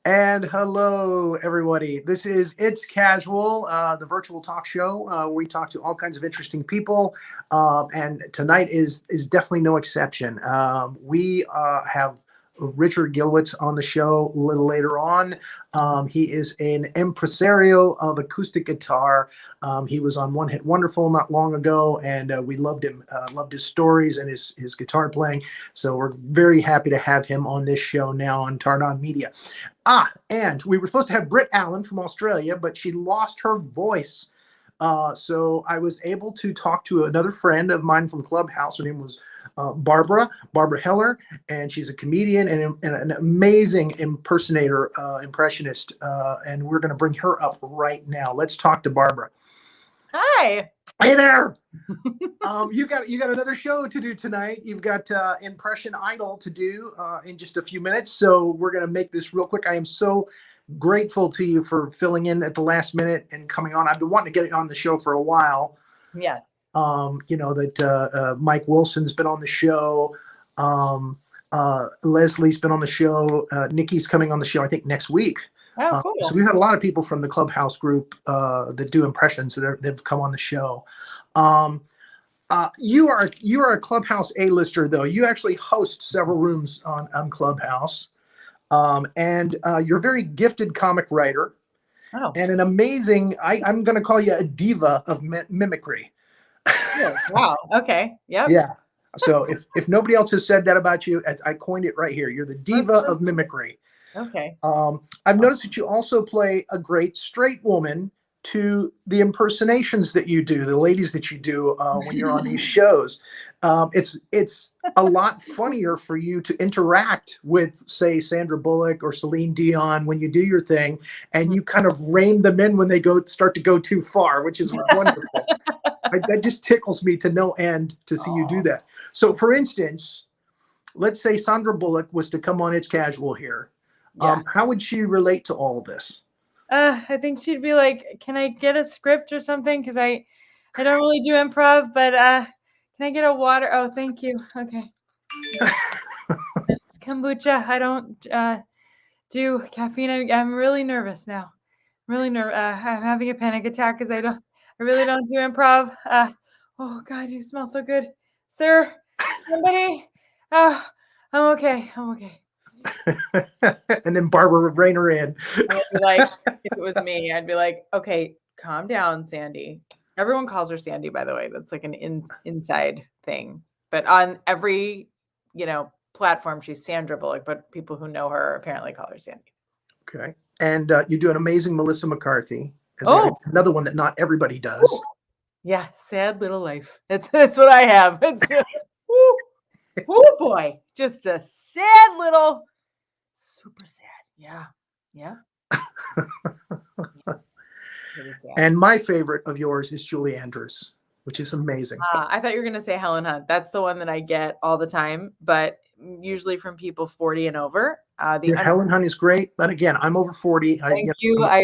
And hello, everybody. This is It's Casual, the virtual talk show where we talk to all kinds of interesting people. And tonight is definitely no exception. We have Richard Gilewitz on the show a little later on. He is an impresario of acoustic guitar. He was on One Hit Wonderful not long ago, and we loved him, loved his stories and his guitar playing. So we're very happy to have him on this show now on Tardon Media. And we were supposed to have Britt Allen from Australia, but she lost her voice. So I was able to talk to another friend of mine from Clubhouse. Her name was Barbara Heller, and she's a comedian and an amazing impersonator, impressionist. And we're going to bring her up right now. Let's talk to Barbara. Hi. Hey there. You got another show to do tonight. You've got Impression Idol to do in just a few minutes. So we're going to make this real quick. I am so grateful to you for filling in at the last minute and coming on. I've been wanting to get on the show for a while. Yes. You know that Mike Wilson's been on the show. Leslie's been on the show. Nikki's coming on the show, I think, next week. Oh, cool. So we've had a lot of people from the Clubhouse group that do impressions that have come on the show. You are a Clubhouse A-lister, though. You actually host several rooms on Clubhouse, and you're a very gifted comic writer, and an amazing. I'm going to call you a diva of mimicry. Oh, wow. Okay. Yep. Yeah. So if nobody else has said that about you, I coined it right here. You're the diva of mimicry. Okay. I've noticed that you also play a great straight woman to the impersonations that you do, the ladies that you do when you're on these shows. It's a lot funnier for you to interact with, say, Sandra Bullock or Celine Dion when you do your thing, and you kind of rein them in when they start to go too far, which is wonderful. That just tickles me to no end to see you do that. So, for instance, let's say Sandra Bullock was to come on It's Casual here. Yeah. How would she relate to all of this? I think she'd be like, "Can I get a script or something? Because I don't really do improv, but can I get a water? Oh, thank you. Okay. It's kombucha. I don't do caffeine. I'm really nervous now. Really nervous. I'm having a panic attack because I really don't do improv. Oh God, you smell so good, sir. Somebody. I'm okay. I'm okay." And then Barbara would rein her in. I'd be like, if it was me, I'd be like, "Okay, calm down, Sandy." Everyone calls her Sandy, by the way. That's like an inside thing. But on every, platform, she's Sandra Bullock. But people who know her apparently call her Sandy. Okay. And you do an amazing Melissa McCarthy. Another one that not everybody does. Ooh. Yeah, sad little life. That's what I have. It's oh boy, just a sad little, super sad. Yeah. And my favorite of yours is Julie Andrews, which is amazing. I thought you were going to say Helen Hunt. That's the one that I get all the time, but usually from people 40 and over. Helen Hunt is great, but again, I'm over 40. Thank you. I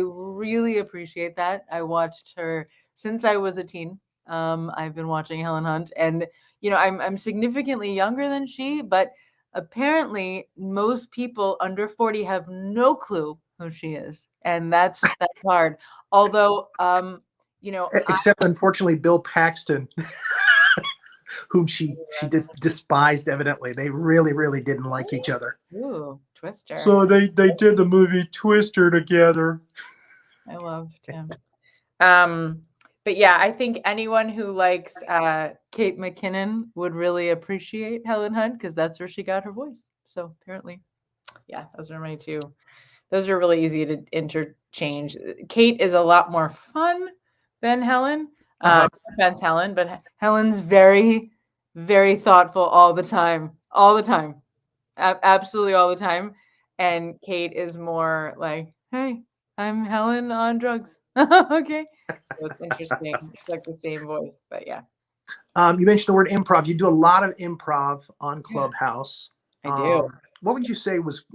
really appreciate that. I watched her since I was a teen. I've been watching Helen Hunt, and I'm significantly younger than she, but apparently most people under 40 have no clue who she is, and that's hard. Although, except unfortunately Bill Paxton, whom she despised. Evidently, they really didn't like each other. Ooh, Twister. So they did the movie Twister together. I loved him. But yeah, I think anyone who likes Kate McKinnon would really appreciate Helen Hunt because that's where she got her voice. So apparently, yeah, those are my two. Those are really easy to interchange. Kate is a lot more fun than Helen. No offense, Helen, but Helen's very, very thoughtful all the time. Absolutely all the time. And Kate is more like, "Hey, I'm Helen on drugs." Okay. So it's interesting. It's like the same voice, but yeah. You mentioned the word improv. You do a lot of improv on Clubhouse. I do. What would you say was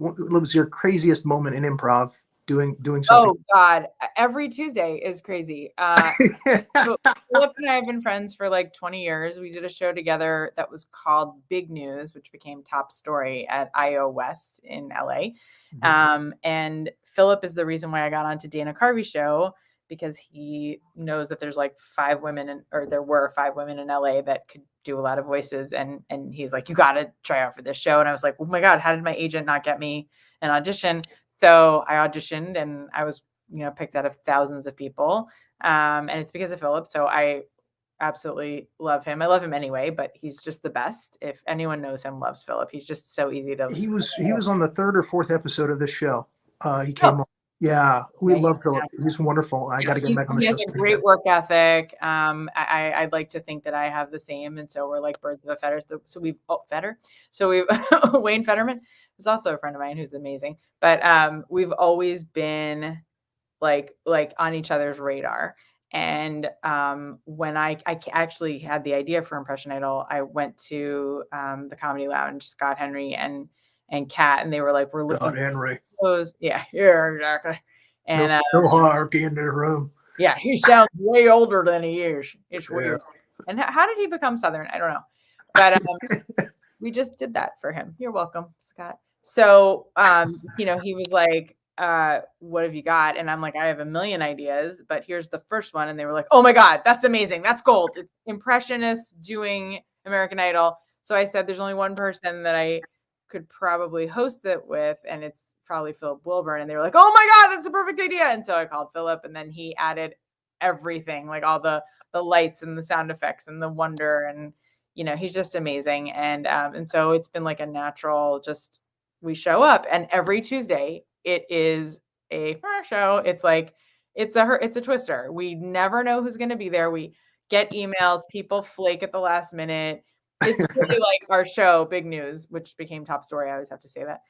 your craziest moment in improv? doing something? Oh God, every Tuesday is crazy. So Philip and I have been friends for like 20 years. We did a show together that was called Big News, which became Top Story at IO West in LA. And Philip is the reason why I got onto Dana Carvey's show, because he knows that there's like there were 5 women in LA that could do a lot of voices. And he's like, you got to try out for this show. And I was like, oh my God, how did my agent not get me an audition? So I auditioned and I was, picked out of thousands of people. And it's because of Philip. So I absolutely love him. I love him anyway, but he's just the best. If anyone knows him, loves Philip. He's just so easy to. He was on the 3rd or 4th episode of this show. He came on. Yeah, we love Philip. He's wonderful. I got to get him back on the show. He has a great work ethic. I'd like to think that I have the same, and so we're like birds of a feather. So we've Wayne Fetterman is also a friend of mine who's amazing. But we've always been like on each other's radar. And when I actually had the idea for Impression Idol, I went to the Comedy Lounge, Scott Henry and Kat, and they were like, "We're looking at Henry." Yeah, exactly. And no hierarchy in this room. Yeah, he sounds way older than he is. It's weird. And how did he become Southern? I don't know. But we just did that for him. You're welcome, Scott. So he was like, what have you got? And I'm like, I have a million ideas, but here's the first one. And they were like, oh my God, that's amazing. That's gold. It's Impressionists doing American Idol. So I said, there's only one person that I could probably host it with, and it's probably Philip Wilburn. And they were like, oh my God, that's a perfect idea. And so I called Philip, and then he added everything, like all the lights and the sound effects and the wonder. And, he's just amazing. And so it's been like a natural, just, we show up, and every Tuesday it is a show. It's like, it's a twister. We never know who's going to be there. We get emails, people flake at the last minute. It's really like our show, Big News, which became Top Story. I always have to say that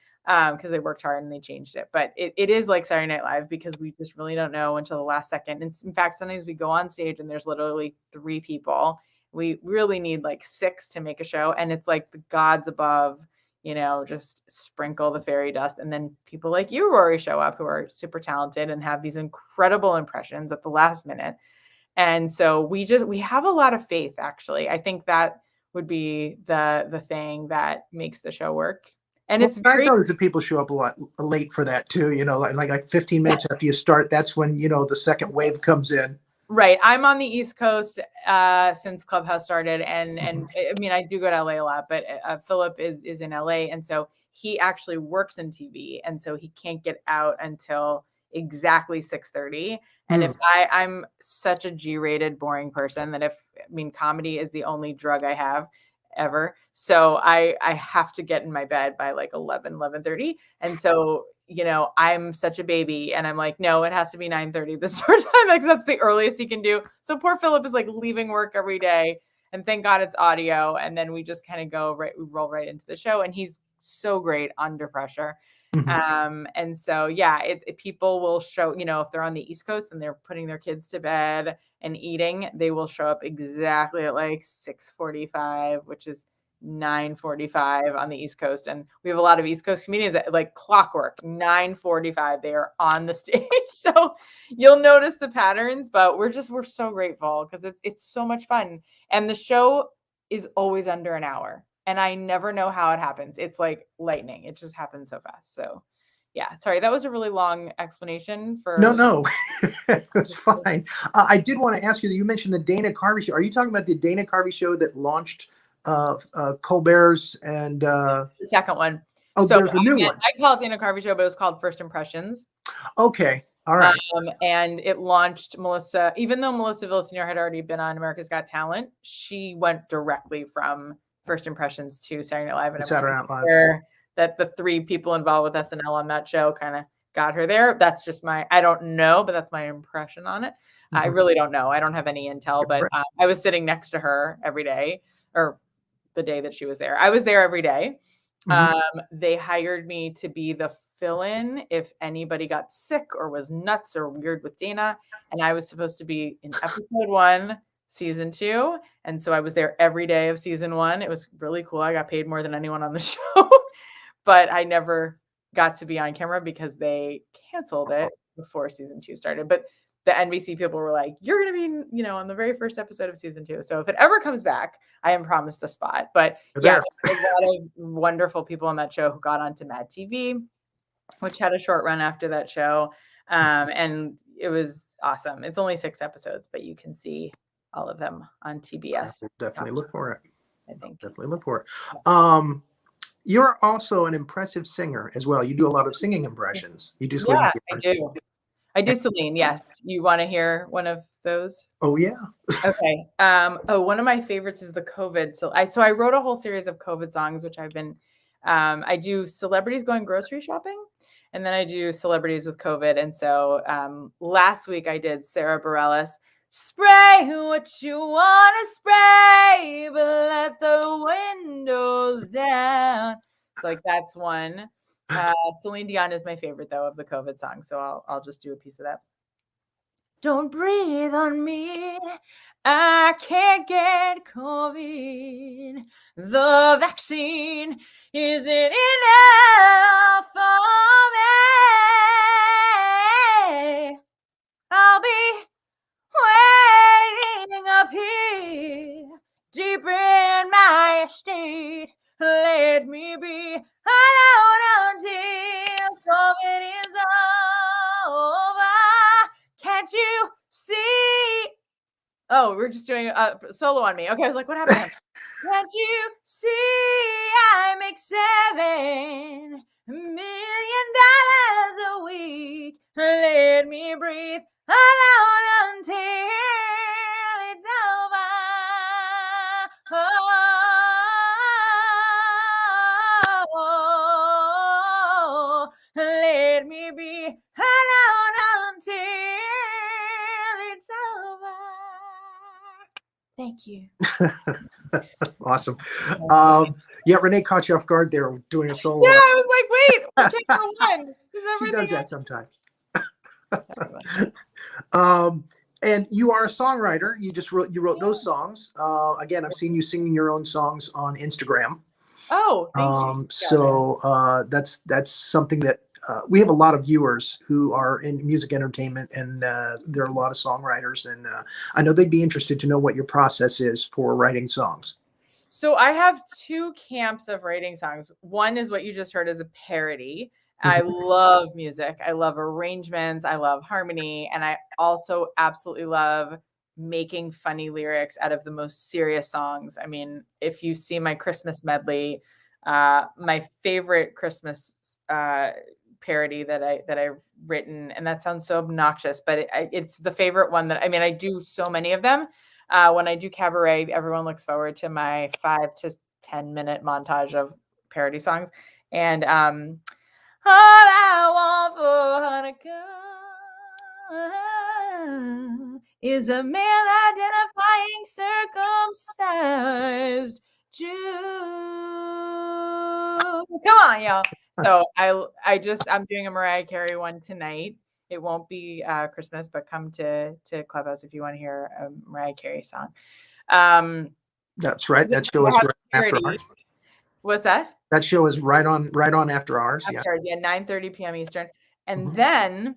because they worked hard and they changed it. But it is like Saturday Night Live, because we just really don't know until the last second. And in fact, sometimes we go on stage and there's literally 3 people. We really need like 6 to make a show. And it's like the gods above, just sprinkle the fairy dust. And then people like you, Rory, show up who are super talented and have these incredible impressions at the last minute. And so we have a lot of faith, actually. I think that would be the thing that makes the show work. And it's very notice that people show up a lot late for that too, like 15 minutes after you start, that's when the second wave comes in. Right. I'm on the East Coast since Clubhouse started, and I mean, I do go to LA a lot, but Philip is in LA, and so he actually works in TV, and so he can't get out until exactly 6:30. And if I'm such a G-rated, boring person that comedy is the only drug I have ever. So I have to get in my bed by like 11:30. And so, I'm such a baby, and I'm like, no, it has to be 9:30 the start time, because that's the earliest he can do. So poor Philip is like leaving work every day, and thank God it's audio. And then we just kind of we roll right into the show, and he's so great under pressure. And so, people will show, if they're on the East Coast and they're putting their kids to bed and eating, they will show up exactly at like 6:45, which is 9:45 on the East Coast. And we have a lot of East Coast comedians that like clockwork, 9:45, they are on the stage. So you'll notice the patterns, but we're so grateful because it's so much fun. And the show is always under an hour. And I never know how it happens. It's like lightning. It just happens so fast. So yeah, sorry, that was a really long explanation for. No, it's fine. I did want to ask you that you mentioned the Dana Carvey show. Are you talking about the Dana Carvey show that launched Colbert's and the second one? Oh, so there's a new one. I call it Dana Carvey show, but it was called First Impressions. Okay. All right. And it launched Melissa, even though Melissa Villaseñor had already been on America's Got Talent, she went directly from First Impressions to Saturday Night Live. And Saturday Night Live. That the 3 people involved with SNL on that show kind of got her there. That's just I don't know, but that's my impression on it. I really don't know. I don't have any intel, but I was sitting next to her every day, or the day that she was there. I was there every day. They hired me to be the fill-in if anybody got sick or was nuts or weird with Dana. And I was supposed to be in episode 1, season 2. And so I was there every day of season 1. It was really cool. I got paid more than anyone on the show, but I never got to be on camera because they canceled it before season 2 started. But the NBC people were like, you're going to be, on the very first episode of season 2. So if it ever comes back, I am promised a spot. But yeah, there's a lot of wonderful people on that show who got onto Mad TV, which had a short run after that show. And it was awesome. It's only 6 episodes, but you can see all of them on TBS. Definitely look for it. I think. Definitely look for it. You're also an impressive singer as well. You do a lot of singing impressions. You do Celine. Yeah, I do Celine. Yes. You want to hear one of those? Oh yeah. Okay. One of my favorites is the COVID. So I wrote a whole series of COVID songs, which I've been. I do celebrities going grocery shopping, and then I do celebrities with COVID. And so last week I did Sarah Bareilles. Spray what you want to spray, but let the windows down. So like that's one. Celine Dion is my favorite though of the COVID songs, so I'll just do a piece of that. Don't breathe on me, I can't get COVID. The vaccine isn't enough for me. I'll be waiting up here, deep in my state. Let me be alone until COVID is over. Can't you see? Oh, we're just doing a solo on me. Okay, I was like, what happened? Can't you see I make $7 million a week? Let me breathe alone until it's over. Oh, let me be alone until it's over. Thank you. Awesome. Yeah, Renee caught you off guard there doing a solo. Yeah, I was like, wait, we can't go one. She does that sometimes. And you are a songwriter. You wrote those songs. Again, I've seen you singing your own songs on Instagram. Oh, thank you. So that's something that we have a lot of viewers who are in music entertainment, and there are a lot of songwriters, and I know they'd be interested to know what your process is for writing songs. So I have 2 camps of writing songs. One is what you just heard as a parody. I love music. I love arrangements. I love harmony. And I also absolutely love making funny lyrics out of the most serious songs. I mean, if you see my Christmas medley, my favorite Christmas parody that I've written, and that sounds so obnoxious, but it's the favorite one I do so many of them. When I do cabaret, everyone looks forward to my 5 to 10 minute montage of parody songs. And all I want for Hanukkah is a male identifying circumcised Jew. Come on, y'all. So I'm doing a Mariah Carey one tonight. It won't be Christmas, but come to Clubhouse if you want to hear a Mariah Carey song. That's right. That show is right after ours. What's that? That show is right on after ours. Yeah, 9:30 p.m. Eastern. And then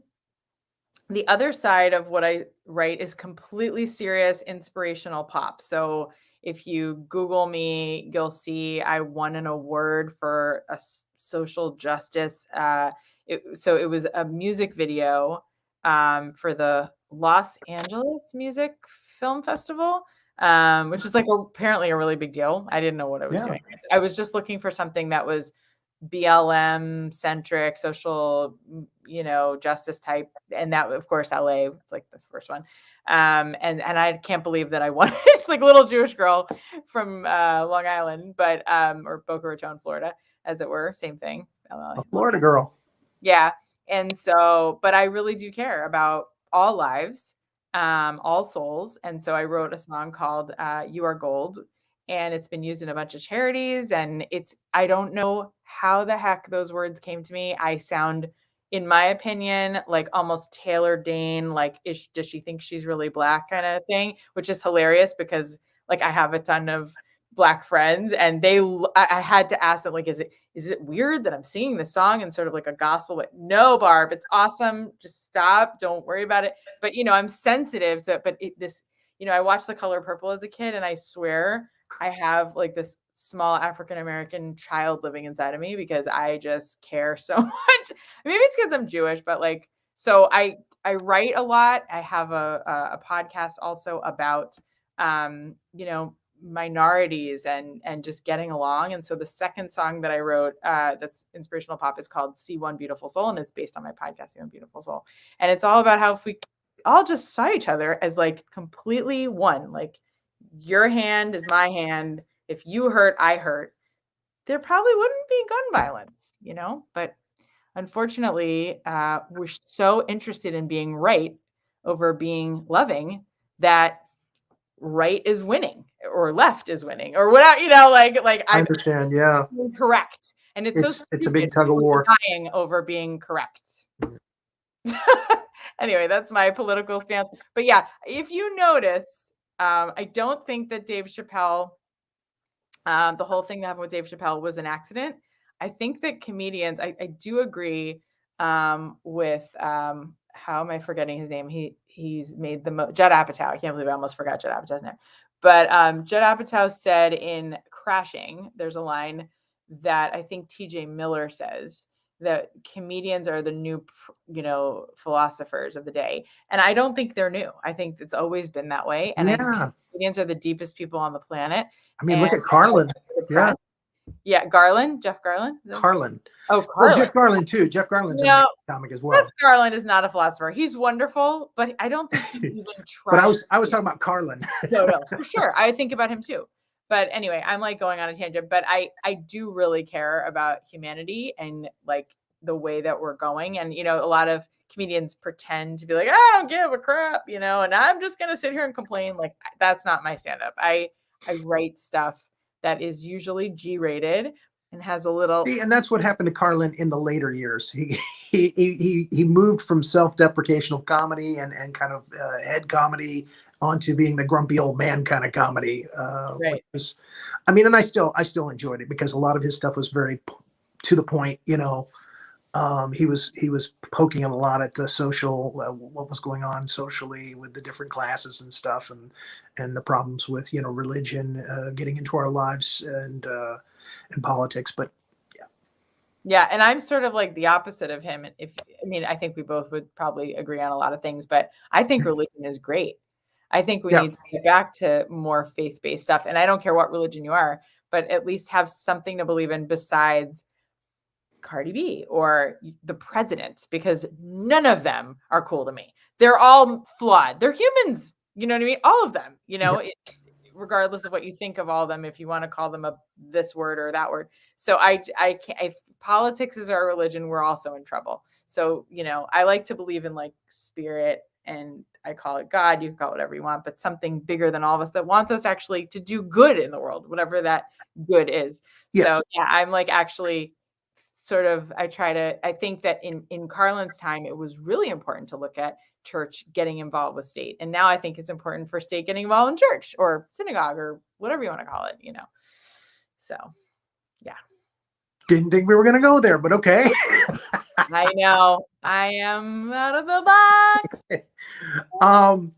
the other side of what I write is completely serious, inspirational pop. So if you Google me, you'll see I won an award for a social justice. It was a music video for the Los Angeles Music Film Festival, which is apparently a really big deal. I didn't know what I was doing. I was just looking for something that was BLM centric, social, justice type. And that, of course, LA was the first one. And I can't believe that I won it, little Jewish girl from Long Island, but or Boca Raton, Florida, as it were, same thing. A Florida girl. Yeah. And so, but I really do care about all lives, all souls. And so I wrote a song called You Are Gold, and it's been used in a bunch of charities. And I don't know how the heck those words came to me. I sound, in my opinion, like almost Taylor Dane, does she think she's really black kind of thing, which is hilarious because I have a ton of Black friends, and I had to ask them, like, is it weird that I'm singing this song in sort of like a gospel way? No, Barb, it's awesome. Just stop. Don't worry about it. But, I'm sensitive to, but I watched The Color Purple as a kid, and I swear I have like this small African-American child living inside of me because I just care so much. Maybe it's because I'm Jewish, but like, so I write a lot. I have a podcast also about, minorities and just getting along. And so the second song that I wrote, that's inspirational pop, is called See One Beautiful Soul. And it's based on my podcast, See One Beautiful Soul. And it's all about how if we all just saw each other as like completely one, like your hand is my hand. If you hurt, I hurt, there probably wouldn't be gun violence, but unfortunately, we're so interested in being right over being loving that right is winning or left is winning or whatever, like I understand. Yeah. Correct. And it's a big tug of war. Dying over being correct. Anyway, that's my political stance. But yeah, if you notice, I don't think that Dave Chappelle, the whole thing that happened with Dave Chappelle was an accident. I think that comedians, I do agree with, how am I forgetting his name? He's made Judd Apatow. I can't believe I almost forgot Judd Apatow's name. But Judd Apatow said in Crashing, there's a line that I think TJ Miller says, that comedians are the new, philosophers of the day. And I don't think they're new. I think it's always been that way. And I think comedians are the deepest people on the planet. I mean, look at Carlin. Yeah. Yeah, Garland, Jeff Garland. Carlin. Oh, Carlin. Well, Jeff Garland too. Jeff Garland's a comic as well. Jeff Garland is not a philosopher. He's wonderful, but I don't think he's even trying. But I was talking about Carlin. No, for sure. I think about him too. But anyway, I'm like going on a tangent, but I do really care about humanity and like the way that we're going. And, a lot of comedians pretend to be like, I don't give a crap, and I'm just going to sit here and complain. Like, that's not my stand-up. I write stuff that is usually G-rated and has a little. And that's what happened to Carlin in the later years. He moved from self-deprecational comedy and kind of head comedy onto being the grumpy old man kind of comedy. Right. And I still enjoyed it because a lot of his stuff was very to the point. He was poking a lot at the social, what was going on socially with the different classes and stuff, and the problems with religion getting into our lives and politics. But yeah, and I'm sort of like the opposite of him. I think we both would probably agree on a lot of things, but I think religion is great. I think we need to get back to more faith-based stuff, and I don't care what religion you are, but at least have something to believe in besides Cardi B or the president, because none of them are cool to me. They're all flawed. They're humans. You know what I mean? All of them, regardless of what you think of all of them, if you want to call them this word or that word. So I can't, if politics is our religion, we're also in trouble. So, I like to believe in like spirit, and I call it God. You can call it whatever you want, but something bigger than all of us that wants us actually to do good in the world, whatever that good is. Yes. So yeah, I'm like actually sort of, I think that in Carlin's time, it was really important to look at church getting involved with state. And now I think it's important for state getting involved in church or synagogue or whatever you want to call it, So, yeah. Didn't think we were going to go there, but okay. I know. I am out of the box.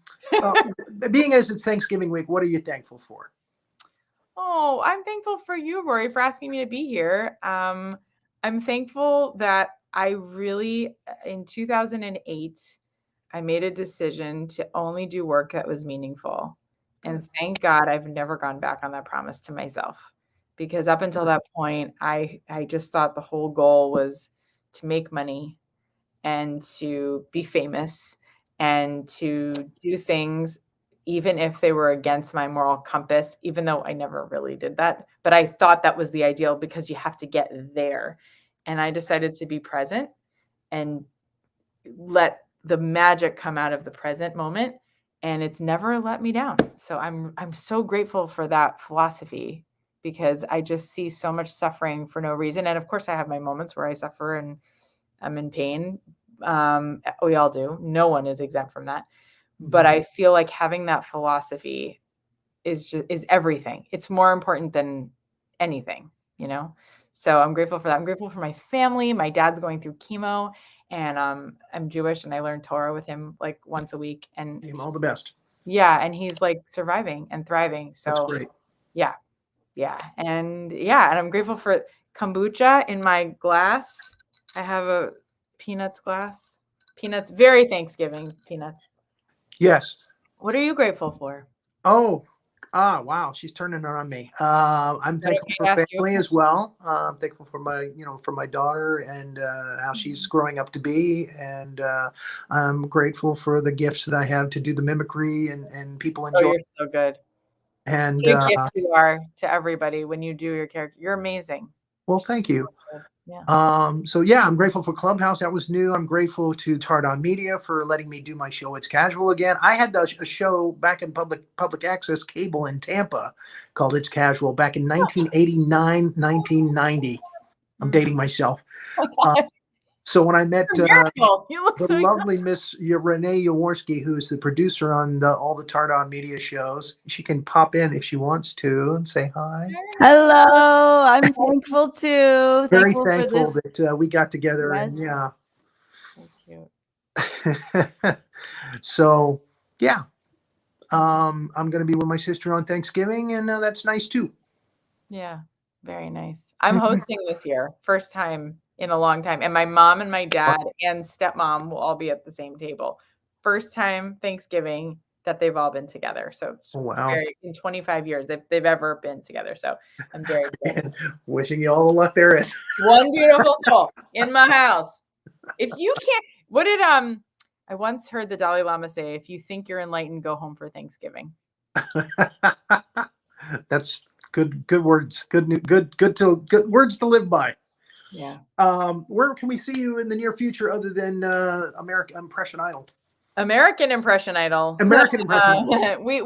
Being as it's Thanksgiving week, what are you thankful for? Oh, I'm thankful for you, Rory, for asking me to be here. I'm thankful that I really, in 2008, I made a decision to only do work that was meaningful. And thank God I've never gone back on that promise to myself. Because up until that point, I just thought the whole goal was to make money and to be famous and to do things, even if they were against my moral compass, even though I never really did that. But I thought that was the ideal because you have to get there. And I decided to be present and let the magic come out of the present moment. And it's never let me down. So I'm so grateful for that philosophy, because I just see so much suffering for no reason. And of course I have my moments where I suffer and I'm in pain. We all do. No one is exempt from that. But I feel like having that philosophy is everything. It's more important than anything, you know? So I'm grateful for that. I'm grateful for my family. My dad's going through chemo, and I'm Jewish, and I learn Torah with him like once a week. And All the best. yeah, and he's like surviving and thriving. So That's great. yeah. And I'm grateful for kombucha in my glass. I have a peanuts glass. Peanuts, very Thanksgiving peanuts. Yes. What are you grateful for? Oh, wow. She's turning it on me. I'm thankful for family as well. I'm thankful for my daughter and how she's growing up to be. And I'm grateful for the gifts that I have to do the mimicry and people enjoy. Oh, you're so good. And what a gift you are to everybody when you do your character. You're amazing. Well, thank you. Yeah. So yeah, I'm grateful for Clubhouse. That was new. I'm grateful to Tardon Media for letting me do my show. It's Casual again. I had a show back in public access cable in Tampa called It's Casual back in 1989, 1990. I'm dating myself. So when I met the lovely Miss Renee Jaworski, who's the producer on all the Tardon Media shows, she can pop in if she wants to and say hi. Hello, I'm thankful too. Very thankful that we got together, and yeah. So yeah, I'm going to be with my sister on Thanksgiving, and that's nice too. Yeah, very nice. I'm hosting this year, first time in a long time, and my mom and my dad and stepmom will all be at the same table. First time Thanksgiving that they've all been together. So in 25 years they've ever been together. So I'm very excited. Wishing you all the luck there is. One beautiful soul in my house. If you can't, what did I once heard the Dalai Lama say, if you think you're enlightened, go home for Thanksgiving. That's good words. Good words to live by. Yeah. Where can we see you in the near future other than American Impression Idol? American Impression Idol. American Impression Idol. We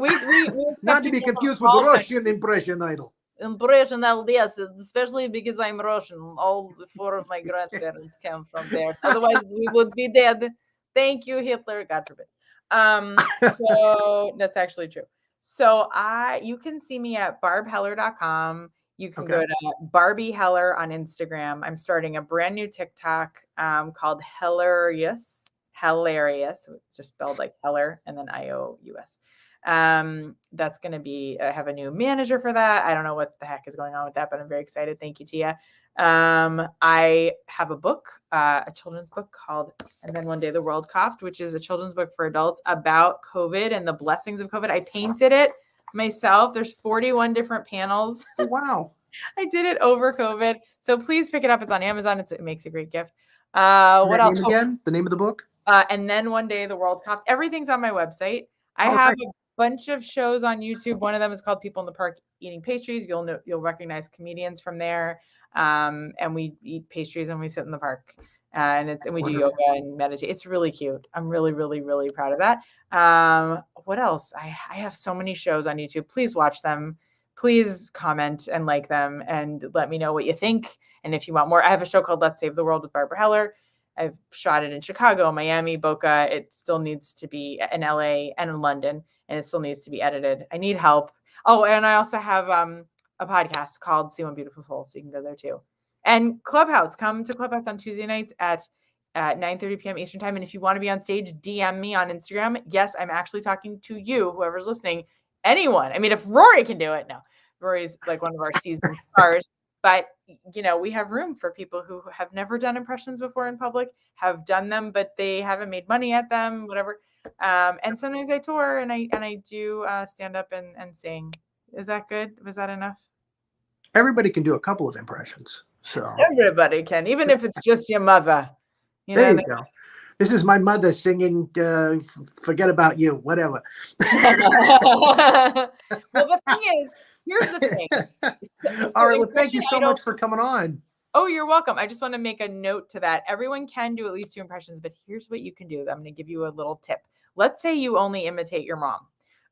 Not to be confused with Russian Impression Idol. Impression Idol, yes, especially because I'm Russian. All 4 of my grandparents came from there. Otherwise, we would be dead. Thank you, Hitler. God forbid. So that's actually true. So you can see me at barbheller.com. You can go to Barbie Heller on Instagram. I'm starting a brand new TikTok called Hilarious. Just spelled like Heller and then IOUS. That's going to be, I have a new manager for that. I don't know what the heck is going on with that, but I'm very excited. Thank you, Tia. I have a book, a children's book called And Then One Day the World Coughed, which is a children's book for adults about COVID and the blessings of COVID. I painted it myself. There's 41 different panels. Oh, wow. I did it over COVID. So please pick it up. It's on Amazon. It makes a great gift. What else? Again? The name of the book? And Then One Day the World Coughed. Everything's on my website. I have a bunch of shows on YouTube. One of them is called People in the Park Eating Pastries. You'll recognize comedians from there. And we eat pastries and we sit in the park. And we do yoga and meditate. It's really cute. I'm really, really, really proud of that. What else? I have so many shows on YouTube. Please watch them. Please comment and like them and let me know what you think. And if you want more, I have a show called Let's Save the World with Barbara Heller. I've shot it in Chicago, Miami, Boca. It still needs to be in LA and in London, and it still needs to be edited. I need help. Oh, and I also have a podcast called See One Beautiful Soul, so you can go there too. And Clubhouse, come to Clubhouse on Tuesday nights at 9:30 p.m. Eastern time. And if you want to be on stage, DM me on Instagram. Yes, I'm actually talking to you, whoever's listening, anyone. I mean, if Rory can do it, no. Rory's like one of our seasoned stars. But, we have room for people who have never done impressions before in public, have done them, but they haven't made money at them, whatever. And sometimes I tour and I do stand up and sing. Is that good? Was that enough? Everybody can do a couple of impressions. So everybody can, even if it's just your mother. There you go. This is my mother singing Forget About You, whatever. Well, the thing is, here's the thing. All right. Well, thank you so much for coming on. Oh, you're welcome. I just want to make a note to that. Everyone can do at least 2 impressions, but here's what you can do. I'm going to give you a little tip. Let's say you only imitate your mom.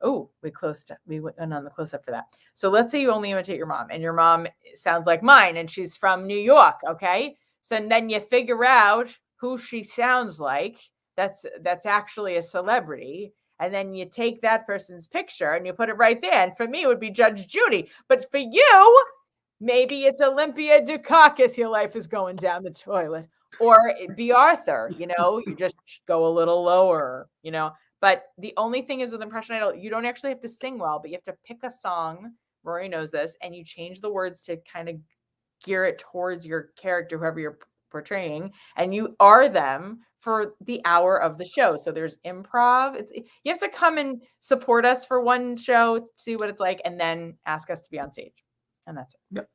Oh, we went on the close up for that. So let's say you only imitate your mom and your mom sounds like mine and she's from New York. Okay. So then you figure out who she sounds like. That's actually a celebrity. and then you take that person's picture and you put it right there. And for me, it would be Judge Judy. But for you, maybe it's Olympia Dukakis. Your life is going down the toilet. Or it'd be Arthur, you just go a little lower, But the only thing is with Impression Idol, you don't actually have to sing well, but you have to pick a song. Rory knows this, and you change the words to kind of gear it towards your character, whoever you're portraying, and you are them for the hour of the show. So there's improv. You have to come and support us for one show, see what it's like, and then ask us to be on stage. And that's it. Yep.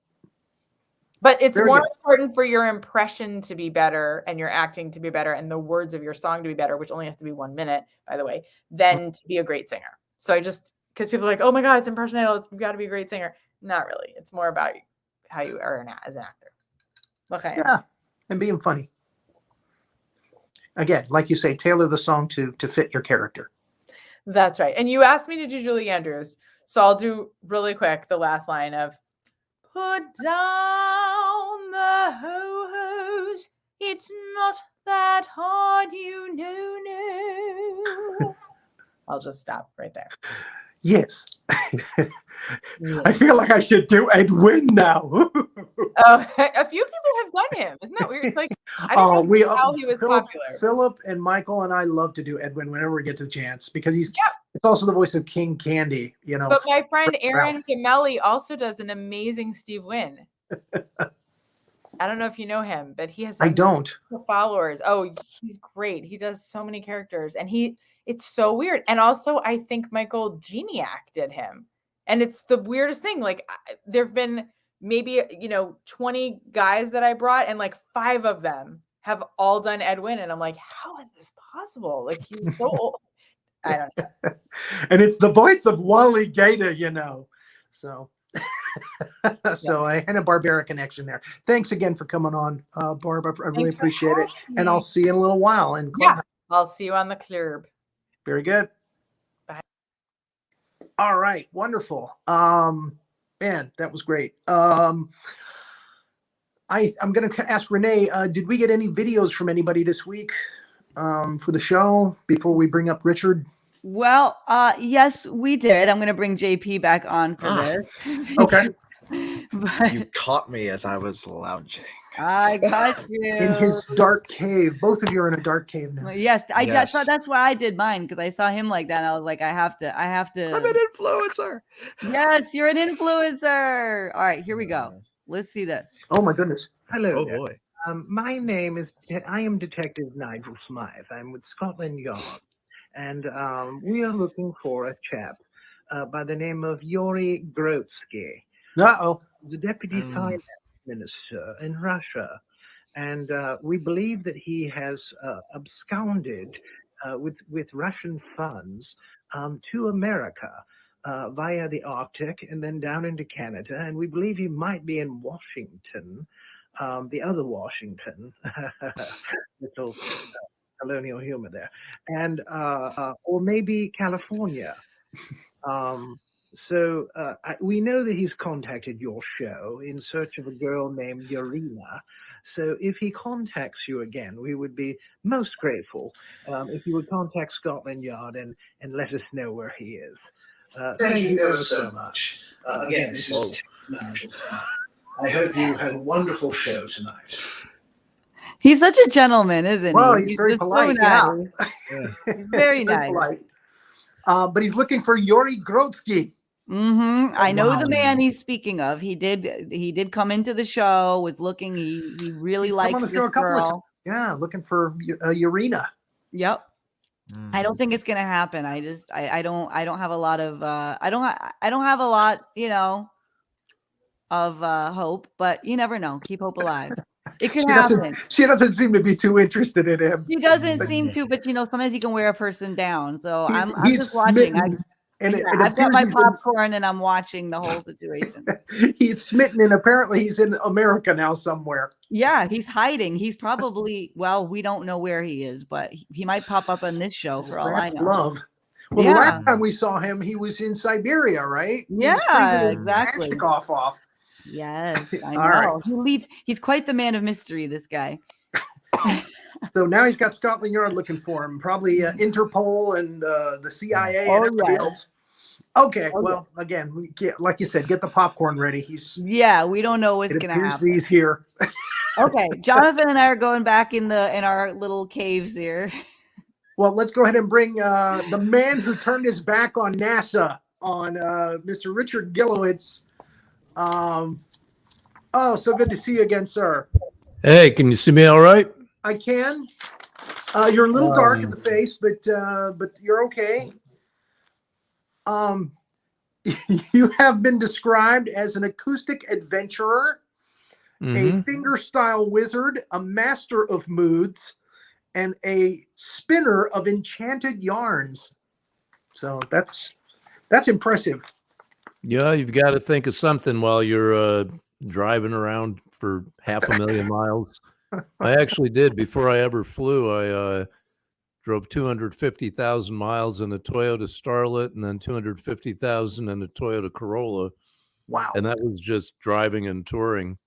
But it's more important for your impression to be better and your acting to be better and the words of your song to be better, which only has to be 1 minute, by the way, than to be a great singer. So because people are like, oh my God, it's Impression Idol, you've got to be a great singer. Not really. It's more about how you are as an actor. Okay. Yeah, and being funny. Again, like you say, tailor the song to fit your character. That's right. And you asked me to do Julie Andrews, so I'll do really quick the last line of put down the ho-hos. It's not that hard, no. I'll just stop right there. Yes. I feel like I should do Edwin now. A few people have done him. Isn't that weird? It's like, I don't know how he was popular. Philip and Michael and I love to do Edwin whenever we get to the chance because it's also the voice of King Candy, But my friend Aaron Gamelli also does an amazing Steve Wynn. I don't know if you know him, but he has followers. Oh, he's great. He does so many characters, and it's so weird. And also, I think Michael Geniak did him, and it's the weirdest thing. Like, there've been maybe 20 guys that I brought, and like 5 of them have all done Edwin, and I'm like, how is this possible? Like, he's so old. I don't know. And it's the voice of Wally Gator, So. So a Hanna-Barbera connection there. Thanks again for coming on, Barb. I really appreciate it. And I'll see you in a little while. I'll see you on the club. Very good. Bye. All right. Wonderful. Man, that was great. I'm going to ask Renee, did we get any videos from anybody this week for the show before we bring up Richard? Well, yes, we did. I'm going to bring JP back on for this. Okay. But you caught me as I was lounging. I got you. In his dark cave. Both of you are in a dark cave now. Yes, that's why I did mine, because I saw him like that. And I was like, I have to. I'm an influencer. Yes, you're an influencer. All right, here we go. Let's see this. Oh my goodness. Hello. Oh there. boy. My name is, I am Detective Nigel Smythe. I'm with Scotland Yard. And we are looking for a chap by the name of Rory Grotsky. Uh-oh. He's a deputy finance minister in Russia. And we believe that he has absconded with Russian funds to America via the Arctic and then down into Canada. And we believe he might be in Washington, the other Washington. Little colonial humor there, and or maybe California. So we know that he's contacted your show in search of a girl named Urina. So if he contacts you again, we would be most grateful if you would contact Scotland Yard and let us know where he is. Thank you ever so much. Again, this is Nigel. I hope you have a wonderful show tonight. He's such a gentleman, isn't he? Well, he's very polite. So nice. He's very nice. Polite. But he's looking for Rory Grotsky. Mm-hmm. I know the man he's speaking of. He did come into the show. Was looking. He really likes this girl. Yeah, looking for Urina. Yep. I don't think it's gonna happen. I don't have a lot of I don't have a lot of hope, but you never know. Keep hope alive. It could happen. She doesn't seem to be too interested in him. She doesn't seem to, but sometimes he can wear a person down. So I'm just watching. I've got my popcorn and I'm watching the whole situation. He's smitten, and apparently he's in America now somewhere. Yeah, he's hiding. He's probably, we don't know where he is, but he might pop up on this show for all I know. Love. Well, the last time we saw him, he was in Siberia, right? Yeah, exactly. Off. Yes, I know. Right. He's quite the man of mystery, this guy. So now he's got Scotland Yard looking for him, probably Interpol and the CIA and everybody else. Okay, well, again, like you said, get the popcorn ready. We don't know what's going to happen. He's here. Okay, Jonathan and I are going back in our little caves here. Well, let's go ahead and bring the man who turned his back on NASA, on Mr. Richard Gilewitz. Oh, so good to see you again, sir. Hey, can you see me all right? I can. You're a little dark in the face, but you're okay. You have been described as an acoustic adventurer, a fingerstyle wizard, a master of moods, and a spinner of enchanted yarns. So that's impressive. Yeah, you've got to think of something while you're driving around for 500,000 miles. I actually did. Before I ever flew, I drove 250,000 miles in a Toyota Starlet and then 250,000 in a Toyota Corolla. Wow. And that was just driving and touring.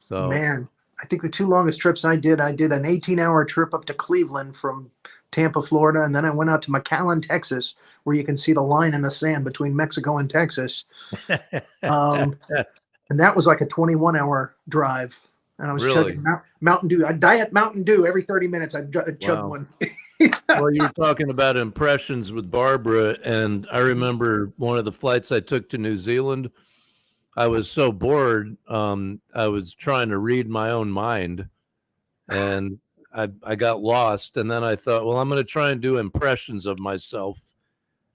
So, man, I think the two longest trips I did an 18-hour trip up to Cleveland from Tampa, Florida, and then I went out to McAllen, Texas, where you can see the line in the sand between Mexico and Texas. And that was like a 21-hour drive. And I was chugging Mountain Dew. I diet Mountain Dew every 30 minutes. I chug one. Well, you were talking about impressions with Barbara, and I remember one of the flights I took to New Zealand. I was so bored. I was trying to read my own mind, and I got lost. And then I thought, well, I'm going to try and do impressions of myself.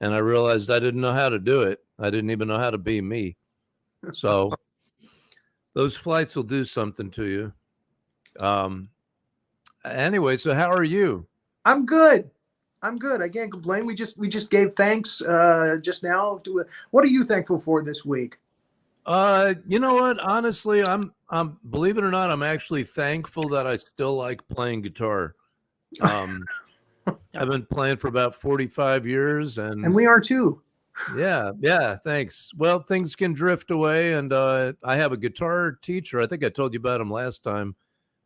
And I realized I didn't know how to do it. I didn't even know how to be me. So those flights will do something to you. Anyway, so how are you? I'm good. I can't complain. We just gave thanks just now. What are you thankful for this week? You know what? Honestly, I'm believe it or not, I'm actually thankful that I still like playing guitar. I've been playing for about 45 years, and we are too. Yeah. Thanks. Well, things can drift away, and I have a guitar teacher. I think I told you about him last time,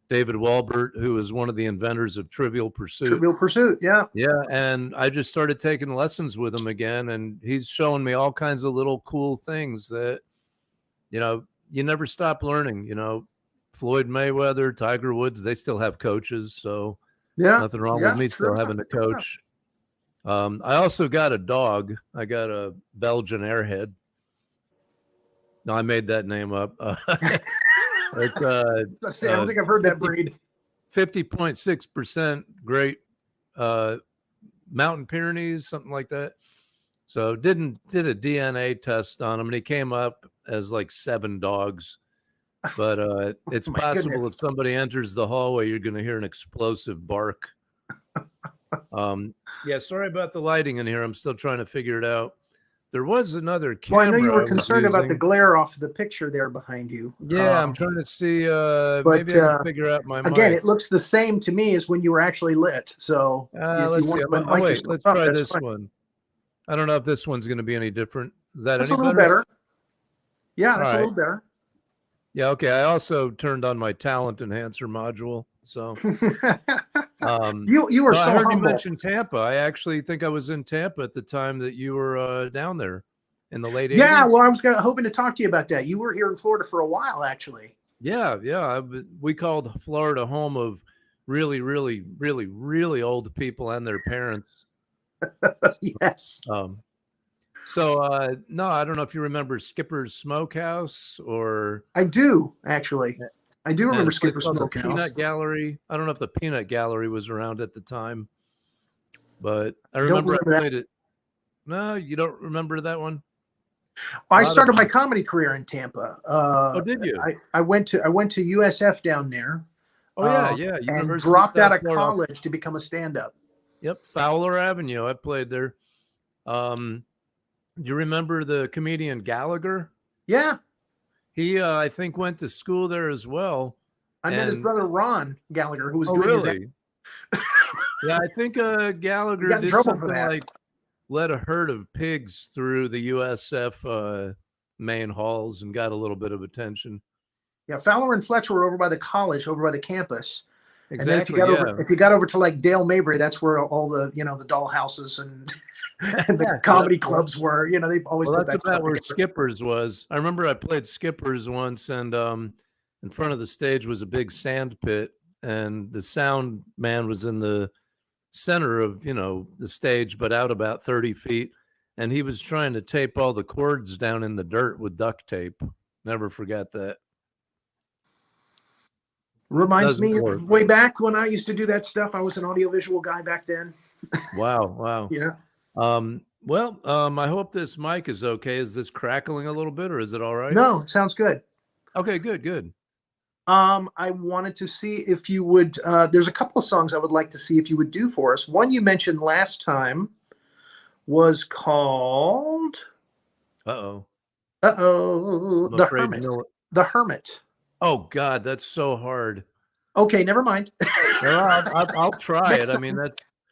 David Walbert, who is one of the inventors of Trivial Pursuit. Yeah. And I just started taking lessons with him again, and he's showing me all kinds of little cool things that, you never stop learning. Floyd Mayweather, Tiger Woods, they still have coaches, so nothing wrong with me still having a coach. I also got a dog. I got a Belgian Airhead. No, I made that name up. It's I don't think I've heard that breed. 50.6% Great Mountain Pyrenees, something like that. So did a DNA test on him, and he came up as like 7 dogs. But it's possible if somebody enters the hallway, you're going to hear an explosive bark. Sorry about the lighting in here. I'm still trying to figure it out. There was another camera. Well, I know you were concerned about the glare off the picture there behind you. Yeah, I'm trying to see. Maybe I can figure out my again, mic. it looks the same to me as when you were actually lit. So let's see. Let's try this one. I don't know if this one's going to be any different. Is that that's any a little better? Yeah, that's a little better. Yeah, okay. I also turned on my talent enhancer module. So you were so I heard humble. you mention Tampa. I actually think I was in Tampa at the time that you were down there in the late 80s. Yeah, well, I was hoping to talk to you about that. You were here in Florida for a while, actually. Yeah. We called Florida home of really, really, really, really old people and their parents. Yes. So no, I don't know if you remember Skipper's Smokehouse or. I do, actually. I do remember Skipper's Smokehouse. Peanut Gallery. I don't know if the Peanut Gallery was around at the time, but I remember I played it. No, you don't remember that one? I started my comedy career in Tampa. Oh, did you? I went to USF down there. Oh yeah. And dropped out of college to become a stand-up. Yep, Fowler Avenue. I played there. Do you remember the comedian Gallagher? Yeah. He, I think, went to school there as well. I met his brother Ron Gallagher, who was doing Yeah, I think Gallagher did something like led a herd of pigs through the USF main halls and got a little bit of attention. Yeah, Fowler and Fletcher were over by the college, over by the campus. And then if you got over to like Dale Mabry, that's where all the the doll houses and and the comedy clubs were. They always put that's that about where together. Skipper's was. I remember I played Skipper's once, and in front of the stage was a big sand pit, and the sound man was in the center of the stage, but out about 30 feet, and he was trying to tape all the cords down in the dirt with duct tape. Never forget that. Reminds me of way back when I used to do that stuff. I was an audiovisual guy back then. Wow. Yeah. I hope this mic is okay. Is this crackling a little bit, or is it all right? No, it sounds good. Okay, good. I wanted to see if you would, there's a couple of songs I would like to see if you would do for us. One you mentioned last time was called The Hermit. The Hermit. Oh God, that's so hard. Okay, never mind. I'll try it. I mean,